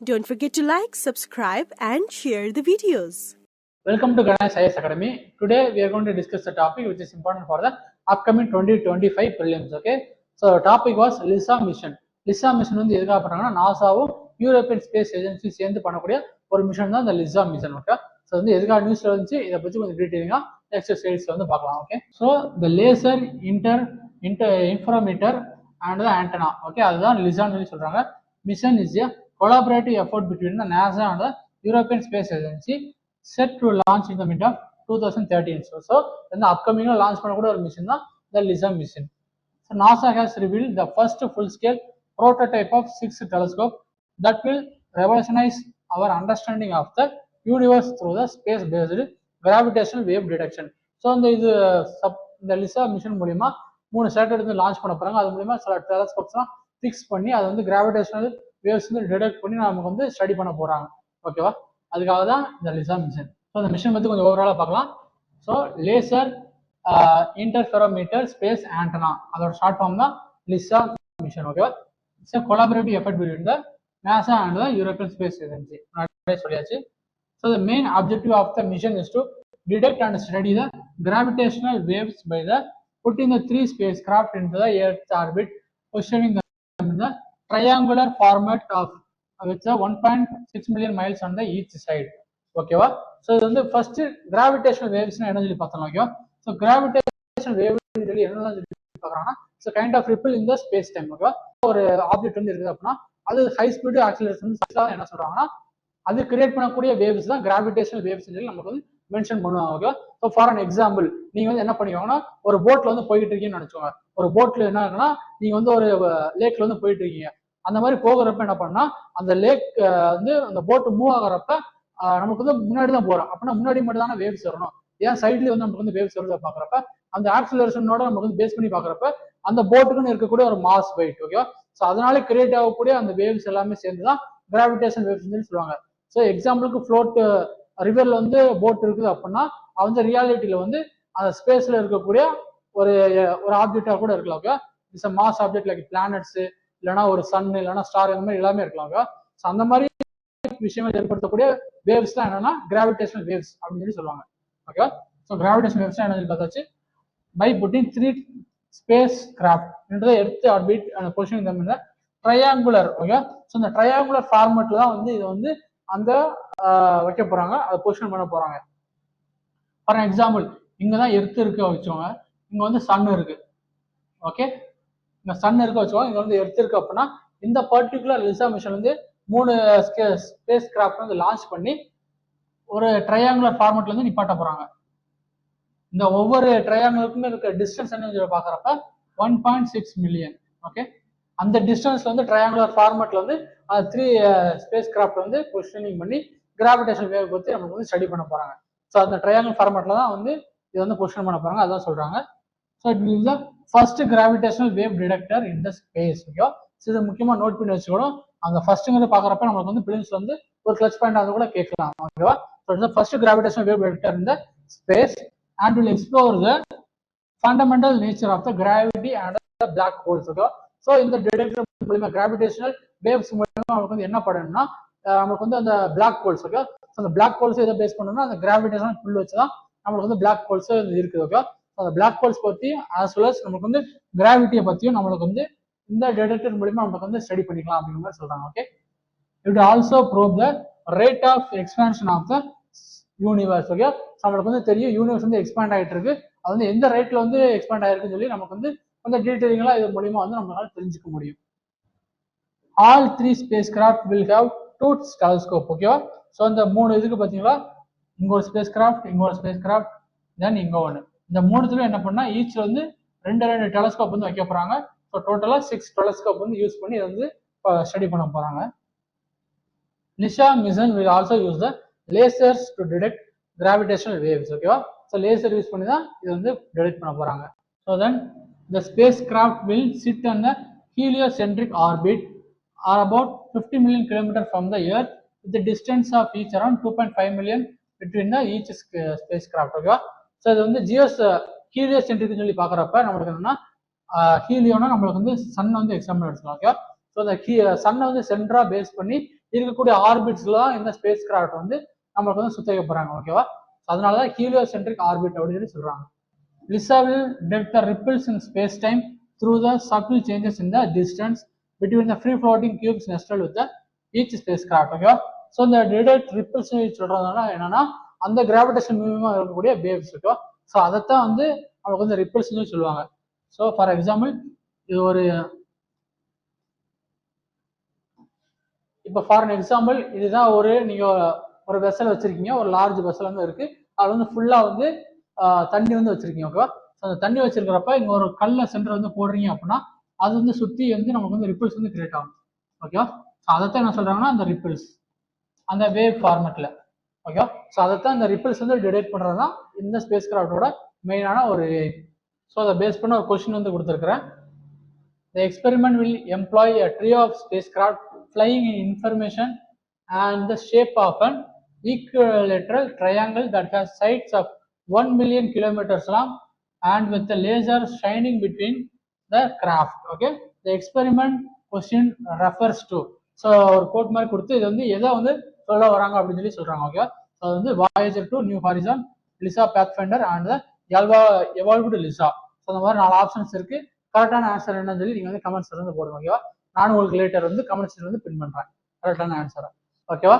Don't forget to like, subscribe and share the videos. Welcome to Ganesh IAS Academy. Today we are going to discuss the topic which is important for the upcoming 2025 prelims. Okay, so the topic was LISA mission. LISA mission வந்து எதுக்காக பண்றாங்கன்னா நாசாவும் European space agency சேர்ந்து பண்ணக்கூடிய ஒரு mission தான் இந்த LISA mission. Okay, so வந்து எதுக்காக நியூஸ்ல வந்துச்சு இதை பற்றி கொஞ்சம் டீட்டெயிலாக நெக்ஸ்ட் ஸ்லைட்ஸ்ல வந்து பார்க்கலாம். Okay, so the laser interferometer and the antenna. Okay, அதுதான் லிசான்னு சொல்லி சொல்றாங்க. Mission is a collaborative effort between the NASA and the European Space Agency set to launch in the mid of 2013. So in the upcoming launch பண்ணக்கூடிய ஒரு mission தான் the LISA mission. So NASA has revealed the first full-scale prototype of 6 telescope that will revolutionize our understanding of the universe through the space-based gravitational wave detection. So இந்த LISA mission மூலியமா 3 satellite வந்து launch பண்ண போறாங்க. அது மூலியமா சில டெலஸ்கோப்ஸ்லாம் fix பண்ணி அதை வந்து கிராவிடேஷனல் வேவ்ஸ் வந்து டிடெக்ட் பண்ணி நமக்கு வந்து ஸ்டடி பண்ண போறாங்க. ஓகேவா, அதுக்காக தான் இந்த LISA மிஷன். ஸோ இந்த மிஷன் பற்றி கொஞ்சம் ஓவராலாக பார்க்கலாம். So laser interferometer space antenna, அதோட ஷார்ட் ஃபார்ம் தான் LISA மிஷன். ஓகேவா, it's a collaborative effort between the NASA and the European Space Agency. சொல்லியாச்சு. So the main objective of the mission is to detect and study the gravitational waves by the putting the 3 spacecraft into the Earth's orbit, positioning them in the triangular format of with the 1.6 million miles on the each side. ஓகேவா, so இது வந்து first gravitational வேவ்ஸ்னா என்ன சொல்லி பார்த்தோம். ஓகேவா, so gravitational wave சொல்லி என்னெல்லாம் சொல்லி பார்க்குறாங்கன்னா so kind of ripple in the space time. ஓகேவா, ஒரு ஆப்ஜெக்ட் வந்து இருக்குது அப்படின்னா அது ஹை ஸ்பீடு ஆக்சிலரேஷன் என்ன சொல்றாங்கன்னா அது கிரியேட் பண்ணக்கூடிய வேவ்ஸ் தான் கிராவிடேஷனல் வேவ்ஸ் சொல்லி நமக்கு வந்து மென்ஷன் பண்ணுவாங்க. Okay, so for an example நீங்க வந்து என்ன பண்ணிக்கோங்கன்னா ஒரு போட்ல வந்து போயிட்டு இருக்கீங்கன்னு நினைச்சோங்க. ஒரு போட்ல என்ன இருக்குன்னா நீங்க வந்து ஒரு லேக்ல வந்து போயிட்டு இருக்கீங்க. அந்த மாதிரி போகிறப்ப என்ன பண்ணா அந்த லேக் வந்து அந்த போட்டு மூவ் ஆகிறப்ப நமக்கு வந்து முன்னாடி தான் போறோம். அப்படின்னா முன்னாடி மட்டும் தானே வேவ்ஸ் வரணும். ஏன் சைட்லயே வந்து நமக்கு வந்து வேவ்ஸ் வருது பாக்குறப்ப அந்த ஆக்சிலரேஷனோட நமக்கு வந்து பேஸ் பண்ணி பாக்குறப்ப அந்த போட்டுக்குன்னு இருக்கக்கூடிய ஒரு மாஸ் வெயிட். ஓகே, ஸோ அதனால கிரியேட் ஆகக்கூடிய அந்த வேவ்ஸ் எல்லாமே சேர்ந்துதான் கிராவிடேஷன் வேவ்ஸ் சொல்லுவாங்க. ஸோ எக்ஸாம்பிளுக்கு ஃப்ளோட் ரிவர்ல வந்து போட் இருக்குது அப்படின்னா அந்த ரியாலிட்டியில வந்து அந்த ஸ்பேஸ்ல இருக்கக்கூடிய ஒரு ஆப்ஜெக்டா கூட இருக்கலாம். Okay, it's a mass object like planets இல்லைன்னா ஒரு சன் இல்லைன்னா ஸ்டார் அந்த மாதிரி எல்லாமே இருக்கலாம். ஓகே, ஸோ அந்த மாதிரி விஷயங்கள் ஏற்படுத்தக்கூடிய வேவ்ஸ் தான் என்னன்னா கிராவிடேஷனல் வேவ்ஸ் அப்படின்னு சொல்லி சொல்லுவாங்க. ஓகே, ஸோ கிராவிடேஷனல் வேவ்ஸ் என்ன சொல்லி பார்த்தாச்சு. By putting 3 spacecraft into the earth orbit and positioning them in the triangular. Okay, so இந்த ட்ரையாங்குலர் ஃபார்மேட்ல தான் வந்து இது வந்து அந்த வைக்க போறாங்க, அதை பொசிஷன் பண்ண போறாங்க. ஃபார் எக்ஸாம்பிள் இங்கதான் எர்த் இருக்க வச்சோங்க, இங்க வந்து சன் இருக்கு. ஓகே, இங்க சன் இருக்க வச்சோம், இங்க வந்து எர்த் இருக்கு அப்படின்னா இந்த பர்டிகுலர் LISA மிஷன் வந்து 3 ஸ்பேஸ் கிராஃப்ட் வந்து லான்ச் பண்ணி ஒரு ட்ரையாங்குலர் ஃபார்மேட்ல வந்து நிப்பாட்ட போறாங்க. இந்த ஒவ்வொரு ட்ரையாங்குலருக்குமே இருக்க டிஸ்டன்ஸ் என்ன பாக்குறப்ப 1.6 மில்லியன். ஓகே, அந்த டிஸ்டன்ஸ்ல வந்து ட்ரையாங்குலர் ஃபார்மேட்ல வந்து 3 ஸ்பேஸ் கிராஃப்ட் வந்து பொசிஷனிங் பண்ணி கிராவிடேஷனல் வேவ் பத்தி நமக்கு வந்து ஸ்டடி பண்ண போறாங்க. ஸோ அந்த ட்ரையாங்குலர் ஃபார்மேட்ல தான் வந்து இது வந்து பொசிஷன் பண்ண போறாங்க, அதான் சொல்றாங்க. So it is the first gravitational wave detector in the space. Okay, so இது முக்கியமா நோட் பண்ணி வச்சுக்கணும். அந்த ஃபர்ஸ்ட்ங்கிறது பாக்குறப்ப நமக்கு வந்து பிலிம்ஸ்ல வந்து ஒரு கிளச் பாயிண்ட் அது கூட கேட்கலாம். ஓகேவா, so it's the first gravitational wave detector in the space and will explore the fundamental nature of the gravity and the black holes. Okay, so இந்த டிடெக்டர் மூலமா கிராவிடேஷனல் வேவ்ஸ் மூலமா நமக்கு வந்து என்ன பண்ணணும்னா நமக்கு வந்து அந்த பிளாக் ஹோல்ஸ். ஓகே, ஸோ அந்த பிளாக் ஹோல்ஸ் எதை பேஸ் பண்ணணும்னா அந்த கிராவிடேஷனல் புல் வச்சுதான் நமக்கு வந்து பிளாக் ஹோல்ஸ் இருக்குது. ஓகே, அந்த பிளாக் ஹோல்ஸ் பத்தி ஆஸ் வெல் அஸ் நமக்கு வந்து கிராவிட்டியை பத்தியும் நம்மளுக்கு வந்து இந்த டிடெக்டர் மூலமா நமக்கு வந்து ஸ்டடி பண்ணிக்கலாம் அப்படிங்கிற மாதிரி சொல்றாங்க. Okay, it also prove the rate of expansion of the universe. Okay, நம்மளுக்கு வந்து தெரியும் யூனிவர்ஸ் வந்து எக்ஸ்பேண்ட் ஆகிட்டு இருக்கு, அது வந்து எந்த ரேட்ல வந்து எக்ஸ்பேண்ட் ஆயிருக்குன்னு சொல்லி நமக்கு வந்து கொஞ்சம் டீட்டெயிலிங்களா இது மூலியமா வந்து நம்மளால தெரிஞ்சுக்க முடியும். All 3 space craft will have 2 telescope. ஓகேவா, ஸோ இந்த 3 இதுக்கு பார்த்தீங்களா, இங்க ஒரு ஸ்பேஸ் கிராஃப்ட், இங்க ஒரு ஸ்பேஸ் கிராஃப்ட், தென் இங்க ஒன்று. இந்த 3த்துல என்ன பண்ணா ஈச் வந்து 2 டெலஸ்கோப் வந்து வைக்க போறாங்க. ஸோ டோட்டலா 6 டெலஸ்கோப் வந்து யூஸ் பண்ணி இதை வந்து ஸ்டடி பண்ண போறாங்க. LISA mission will also use the lasers to detect gravitational waves. ஓகேவா, ஸோ லேசர் யூஸ் பண்ணி தான் இது வந்து டிடெக்ட் பண்ண போறாங்க. So then the spacecraft will sit on the heliocentric orbit or about 50 million kilometers from the Earth with the distance of each around 2.5 million between the each spacecraft. ஓகேவா, so இது வந்து heliocentric சொல்லி பாக்குறப்ப நம்மளுக்கு என்னன்னா ஹீலியோனா நம்மளுக்கு வந்து சன் வந்து எக்ஸாம்பிள் எடுத்துக்கலாம். ஓகே, ஸோ இந்த சன்னை வந்து சென்டரா பேஸ் பண்ணி இருக்கக்கூடிய ஆர்பிட்ஸ்ல தான் இந்த ஸ்பேஸ் கிராஃப்ட் வந்து நம்மளுக்கு வந்து சுத்த வைக்க போறாங்க. ஓகேவா? அதனாலதான் ஹீலியோசென்ட்ரிக் ஆர்பிட் அப்படின்னு சொல்றாங்க. LISA will detect the ripples in space-time through the subtle changes in the distance between the free-floating cubes nested with the each spacecraft. Okay, so the detect ripples சொல்றதுனால என்னன்னா அந்த கிராவிடேஷன் மூலமா இருக்கக்கூடிய waves. ஓகேவா? So அதைத்தான் வந்து அவங்களுக்கு வந்து ரிப்பல்ஸ்னு சொல்லுவாங்க. ஸோ ஃபார் எக்ஸாம்பிள் இது ஒரு இப்போ ஃபார் எக்ஸாம்பிள் இதுதான் நீங்க ஒரு வெசல் வச்சிருக்கீங்க, ஒரு லார்ஜ் வெசல் வந்து இருக்கு, அது வந்து ஃபுல்லா வந்து தண்ணி வந்து வச்சிருக்கீங்க. ஓகேவா? ஸோ அந்த தண்ணி வச்சிருக்கிறப்ப இங்க ஒரு கல்ல சென்டர் வந்து போடுறீங்க அப்படின்னா அது வந்து சுத்தி வந்து நமக்கு வந்து ரிப்பிள்ஸ் வந்து கிரியேட் ஆகும். ஓகேவா? ஸோ அதைத்தான் என்ன சொல்றாங்கன்னா அந்த ரிப்பிள்ஸ் அந்த வேவ் ஃபார்மேட்ல. ஓகேவா? ஸோ அதைத்தான் இந்த ரிப்பிள்ஸ் வந்து டிடெக்ட் பண்றது தான் இந்த ஸ்பேஸ் கிராஃப்டோட மெயினான ஒரு. ஸோ அதை பேஸ் பண்ண ஒரு கொஸ்டின் வந்து கொடுத்துருக்கிறேன். The experiment will employ a trio of spacecraft flying in information and the shape of an equilateral triangle that has sides of 1 million kilometers long and with the laser shining between the craft. Okay, the experiment question refers to, so ஒரு code மாதிரி கொடுத்து இது வந்து எதை வந்து சொல்ல வராங்க அப்படின்னு சொல்லி சொல்றாங்க. ஓகே, ஸோ அது வந்து Voyager 2, New Horizon, LISA Pathfinder and the evolved LISA. So அந்த மாதிரி 4 ஆப்ஷன்ஸ் இருக்கு. கரெக்டான ஆன்சர் என்னன்னு சொல்லி நீங்க வந்து கமெண்ட்ஸ் வந்து போடுங்க. ஓகேவா? நானும் உங்களுக்கு லேட்டர் வந்து கமெண்ட்ஸ் வந்து பின் பண்றேன் கரெக்டான ஆன்சரை. ஓகேவா?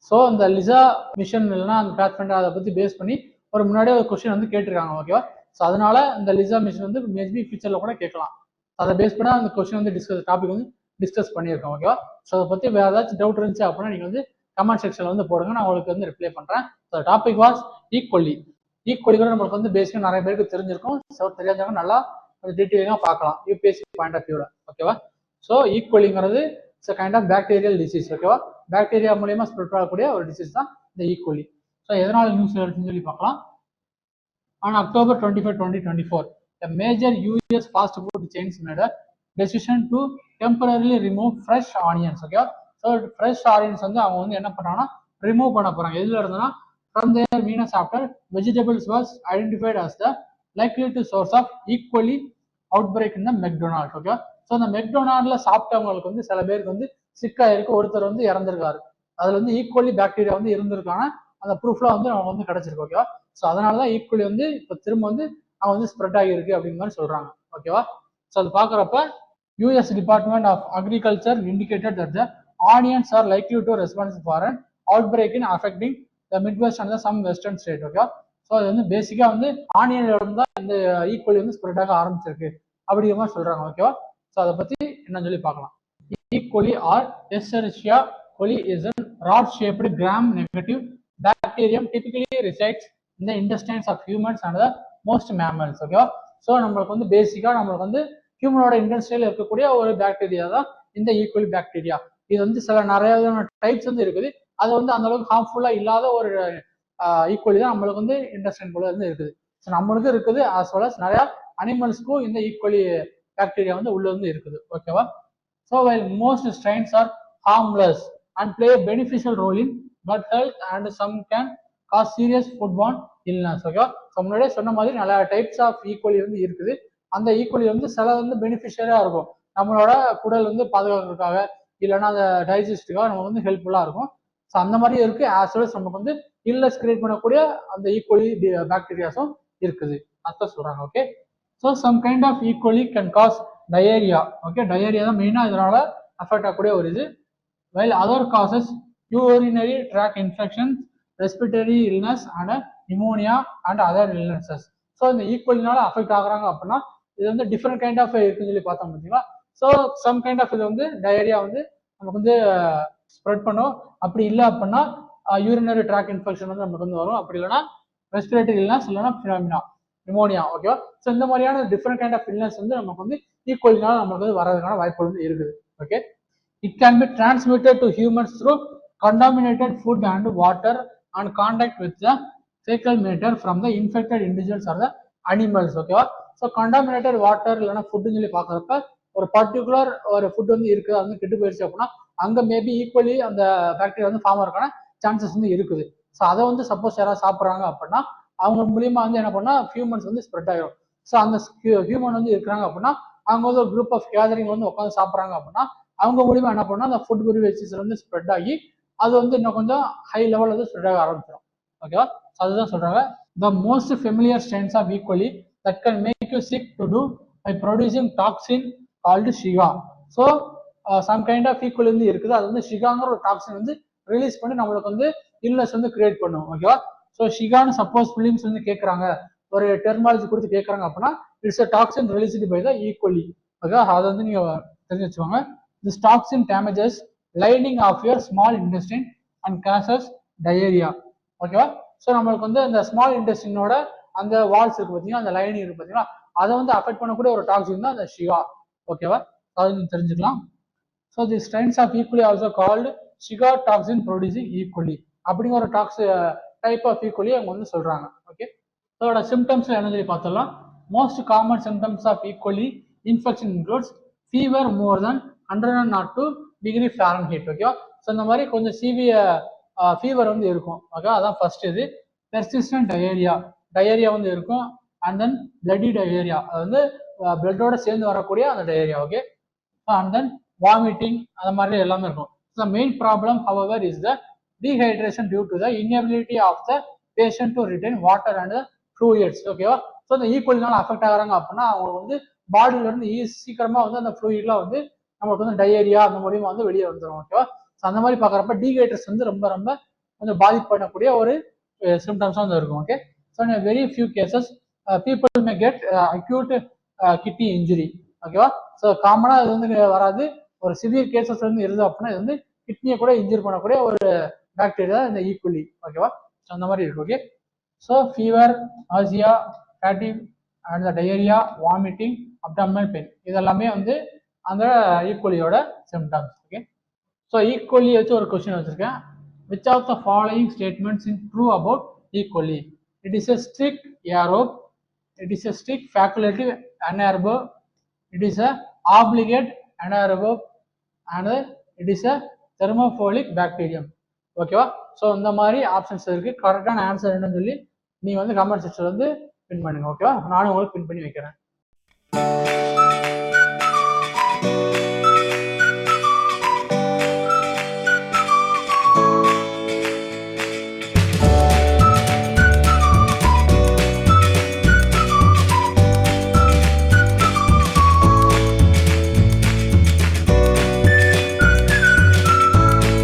ஸோ இந்த லிசா மிஷன் இல்லைன்னா அந்த பேத்ஃபைண்டர் அதை பத்தி பேஸ் பண்ணி ஒரு முன்னாடியே ஒரு கொஸ்டின் வந்து கேட்டிருக்காங்க. ஓகேவா? ஸோ அதனால இந்த லிசா மிஷன் வந்து மேபி ஃபியூச்சர்ல கூட கேட்கலாம். அதை பேஸ் பண்ணி அந்த கொஸ்டின் வந்து டாபிக் வந்து டிஸ்கஸ் பண்ணியிருக்கோம். ஓகேவா? ஸோ அதை பத்தி வேற ஏதாச்சும் டவுட் இருந்துச்சு அப்படின்னா நீங்க வந்து கமெண்ட் செக்ஷன்ல வந்து போடுங்க, நான் உங்களுக்கு வந்து ரிப்ளை பண்றேன். So topic was equally. Equally கூட நம்மளுக்கு வந்து பேசிக்கா நிறைய பேருக்கு தெரிஞ்சிருக்கும். ஸோ தெரியாதவங்க நல்லா டீட்டெயிலாக பார்க்கலாம் யூபிஎஸ்சி பாயிண்ட் ஆஃப் வியூல. ஓகேவா? ஸோ ஈக்குவலிங்கிறது it's kind of bacterial disease. ஓகேவா? பாக்டீரியா மூலியமா ஸ்ப்ரெட் ஆகக்கூடிய ஒரு டிசீஸ் தான் இந்த ஈக்குவலி. ஸோ எதனால நியூஸ் எடுத்துன்னு சொல்லி பார்க்கலாம். On October 25, 2024, a major US fast food chains made a decision to temporarily remove fresh onions. Okay, so fresh onions வந்து அவங்க வந்து என்ன பண்றாங்கன்னா ரிமூவ் பண்ண போறாங்க. எதுல இருந்துன்னா from their menus after vegetables was identified as the likely to source of equally outbreak in the McDonald's. Okay, so இந்த மெக்டொனால்ட்ல சாப்பிட்டவங்களுக்கு வந்து சில பேருக்கு வந்து சிக்கா இருக்கு, ஒருத்தர் வந்து இறந்திருக்காரு. அதுல வந்து ஈக்குவலி பாக்டீரியா வந்து இருந்திருக்கான அந்த ப்ரூஃப்லாம் வந்து அவங்க வந்து கிடைச்சிருக்கு. ஓகேவா? ஸோ அதனாலதான் ஈக்குவலி வந்து இப்போ திரும்ப வந்து அவன் வந்து ஸ்ப்ரெட் ஆகிருக்கு அப்படிங்கிற மாதிரி சொல்றாங்க. ஓகேவா? ஸோ அது பாக்குறப்ப US Department of Agriculture indicated that the onions are likely to respond for an outbreak in affecting the Midwest and the some western state. ஓகேவா? ஸோ அது வந்து பேசிக்கா வந்து ஆனியன்ல இருந்து தான் இந்த ஈக்குவலி வந்து ஸ்ப்ரெட் ஆக ஆரம்பிச்சிருக்கு அப்படிங்கிற மாதிரி சொல்றாங்க. ஓகேவா? ஸோ அதை பத்தி என்னன்னு சொல்லி பார்க்கலாம். E coli or Escherichia coli is a rod-shaped gram-negative bacterium typically resides in the intestines of humans and the most mammals. ஓகேவா? ஸோ நம்மளுக்கு வந்து பேசிக்கா நம்மளுக்கு வந்து ஹியூமனோட இண்டஸ்ட்ரியில இருக்கக்கூடிய ஒரு பாக்டீரியா தான் இந்த ஈக்குவலி பாக்டீரியா. இது வந்து சில நிறைய டைப்ஸ் வந்து இருக்குது. அது வந்து அந்த அளவுக்கு ஹார்ம்ஃபுல்லா இல்லாத ஒரு ஈக்குவலி தான் நம்மளுக்கு வந்து இண்டஸ்ட்ரியன் போல வந்து இருக்குது. ஸோ நம்மளுக்கு இருக்குது as well as நிறைய அனிமல்ஸ்க்கும் இந்த ஈக்குவலி பாக்டீரியா வந்து உள்ள வந்து இருக்குது. ஓகேவா? So while most strains are harmless and play a beneficial role in gut health and some can cause serious foodborne illness. ஓகேவா? ஸோ முன்னாடியே சொன்ன மாதிரி நிறைய டைப்ஸ் ஆஃப் ஈக்குவலி வந்து இருக்குது. அந்த ஈக்குவலி வந்து சில வந்து பெனிஃபிஷியலா இருக்கும், நம்மளோட குடல் வந்து பாதுகாக்கிறதுக்காக இல்லைன்னா அந்த டைஜஸ்டுக்காக நம்ம வந்து ஹெல்ப்ஃபுல்லா இருக்கும். ஸோ அந்த மாதிரி இருக்கு. ஆஸ் வெல் நமக்கு வந்து இல்னஸ் கிரியேட் பண்ணக்கூடிய அந்த ஈக்குவலி பாக்டீரியாஸும் இருக்குது. அதான் சொல்றாங்க. Okay, so some kind of E coli can cause diarrhoea. Okay, diarrhoea தான் மெயினா இதனால அஃபெக்ட் ஆகக்கூடிய ஒரு இது. while other causes urinary tract infections, respiratory illness and pneumonia and other illnesses. So இந்த ஈக்குவலினால அஃபெக்ட் ஆகுறாங்க அப்படின்னா இது வந்து டிஃப்ரெண்ட் கைண்ட் ஆஃப் இருக்குன்னு சொல்லி பார்த்தோம் பார்த்தீங்களா. ஸோ சம் கைண்ட் ஆஃப் இது வந்து டயரியா வந்து நமக்கு வந்து ஸ்ப்ரெட் பண்ணும். அப்படி இல்லை அப்படின்னா யூரினரி ட்ராக் இன்ஃபெக்ஷன் வந்து நமக்கு வந்து வரும். அப்படி இல்லைன்னா ரெஸ்பிரேட்டரி இல்னஸ் இல்லைன்னா நிமோனியா. ஓகேவா? ஸோ இந்த மாதிரியான டிஃப்ரெண்ட் கைண்ட் ஆஃப் இல்னஸ் வந்து நமக்கு வந்து ஈக்குவலினால நமக்கு வந்து வர்றதுக்கான வாய்ப்பு வந்து இருக்குது. Okay, it can be transmitted to humans through contaminated food and water and contact with the fecal matter from the infected individuals or the animals. ஓகேவா? ஸோ கண்டாமினேட்டட் வாட்டர் இல்லைன்னா ஃபுட்டுன்னு சொல்லி பார்க்குறப்ப ஒரு பர்டிகுலர் ஒரு ஃபுட் வந்து இருக்குது, அது வந்து கெட்டு போயிடுச்சு அப்படின்னா அங்கே மேபி ஈக்குவலி அந்த பாக்டீரியா வந்து ஃபார்ம் ஆகிறதுக்கான சான்சஸ் வந்து இருக்குது. ஸோ அதை வந்து சப்போஸ் யாராவது சாப்பிட்றாங்க அப்படின்னா அவங்க மூலியமா வந்து என்ன பண்ணா ஹியூமன்ஸ் வந்து ஸ்ப்ரெட் ஆகிடும். ஸோ அந்த ஹியூமன் வந்து இருக்கிறாங்க அப்படின்னா அவங்க வந்து ஒரு குரூப் ஆஃப் கேதரிங் வந்து உட்காந்து சாப்பிட்றாங்க அப்படின்னா அவங்க மூலியமா என்ன பண்ணா அந்த ஃபுட் பிரிவேஜஸ்ல வந்து ஸ்ப்ரெட் ஆகி அது வந்து இன்னும் கொஞ்சம் ஹை லெவல் வந்து ஸ்ப்ரெட் ஆக ஆரம்பிச்சிடும். ஓகேவா? அதுதான் சொல்றாங்க the most familiar strains of E. coli that can make you sick to do by producing toxin called Shiga. So some kind of E. coli வந்து இருக்குது, அது வந்து ஷிகாங்கிற ஒரு டாக்ஸின் வந்து ரிலீஸ் பண்ணி நம்மளுக்கு வந்து இல்னஸ் வந்து கிரியேட் பண்ணும். ஓகேவா? ஸோ ஷிகான்னு சப்போஸ் பிலிம்ஸ் வந்து கேட்குறாங்க, ஒரு டெர்மாலஜி கொடுத்து கேட்குறாங்க அப்படின்னா it's a toxin released by the E. coli. ஓகேவா? அதை வந்து நீங்க தெரிஞ்சு வச்சுக்கோங்க. This toxin damages lining of your small intestine and causes diarrhoea. ஓகேவா? ஸோ நம்மளுக்கு வந்து அந்த ஸ்மால் இன்டெஸ்டினோட அந்த வால்ஸ் இருக்கு பார்த்தீங்கன்னா, அந்த லைனிங் இருக்கு பார்த்தீங்கன்னா, அதை வந்து அஃபெக்ட் பண்ணக்கூடிய ஒரு டாக்ஸின் தான் அந்த ஷிகா. ஓகேவா? அது நீங்க தெரிஞ்சுக்கலாம். So the strains of E coli also called Shiga toxin producing E coli அப்படிங்கிற ஒரு டைப் ஆஃப் ஈக்குவலி அவங்க வந்து சொல்றாங்க. ஓகே, அதோட சிம்டம்ஸ்ல என்ன சொல்லி பார்த்தோம்னா, most common symptoms of E coli infection includes fever more than 102 degree Fahrenheit. ஓகேவா? ஸோ இந்த மாதிரி கொஞ்சம் ஃபீவர் வந்து இருக்கும். ஓகே, அதான் ஃபர்ஸ்ட். இது பெர்சிஸ்டன்ட் டயரியா வந்து இருக்கும். அண்ட் தென் பிளட்டி டயரியா, அது வந்து பிளட்டோட சேர்ந்து வரக்கூடிய அந்த diarrhoea. Okay, and then vomiting, அந்த மாதிரி எல்லாமே இருக்கும். The main problem, however, is the dehydration due to the inability of the patient to retain water and the fluids. ஓகேவா? ஸோ இந்த ஈக்குவலினால அஃபெக்ட் ஆகிறாங்க அப்படின்னா அவங்க வந்து பாடியில இருந்து சீக்கிரமா வந்து அந்த ஃப்ளூயிட்லாம் வந்து நம்மளுக்கு வந்து டயரியா அந்த மூலியமா வந்து வெளியே வந்துடும். ஓகேவா? ஸோ அந்த மாதிரி பார்க்குறப்ப டீஹைட்ரேஷன் வந்து ரொம்ப ரொம்ப கொஞ்சம் பாதிப்பு பண்ணக்கூடிய ஒரு சிம்டம்ஸ் வந்து இருக்கும். Okay, so very few cases people may get acute kidney injury. ஓகேவா? ஸோ காமனாக இது வந்து வராது. ஒரு சிவியர் கேசஸ் வந்து இருந்தது அப்படின்னா இது வந்து கிட்னியை கூட இன்ஜூர் பண்ணக்கூடிய ஒரு பாக்டீரியா இந்த ஈக்குவலி. ஓகேவா? அந்த மாதிரி இருக்கு. Okay, so fever, nausea, fatigue and diarrhoea, vomiting, abdominal pain, இதெல்லாமே வந்து அந்த ஈக்குவலியோட சிம்டம்ஸ். ஓகே, ஸோ ஈக்குவலி வச்சு ஒரு கொஸ்டின் வச்சிருக்கேன். Which of the following statements in true about E coli? It is a strict aerobe, it is a strict facultative anaerobe, it is a obligate anaerobe, and it is a thermophilic bacterium. ஓகேவா? So இந்த மாதிரி options இருக்கு. கரெக்டான answer என்னன்னு சொல்லி நீங்க வந்து comment செக்ஷன்ல வந்து பின் பண்ணுங்க. ஓகேவா? நானும் உங்களுக்கு பின் பண்ணி வைக்கிறேன்.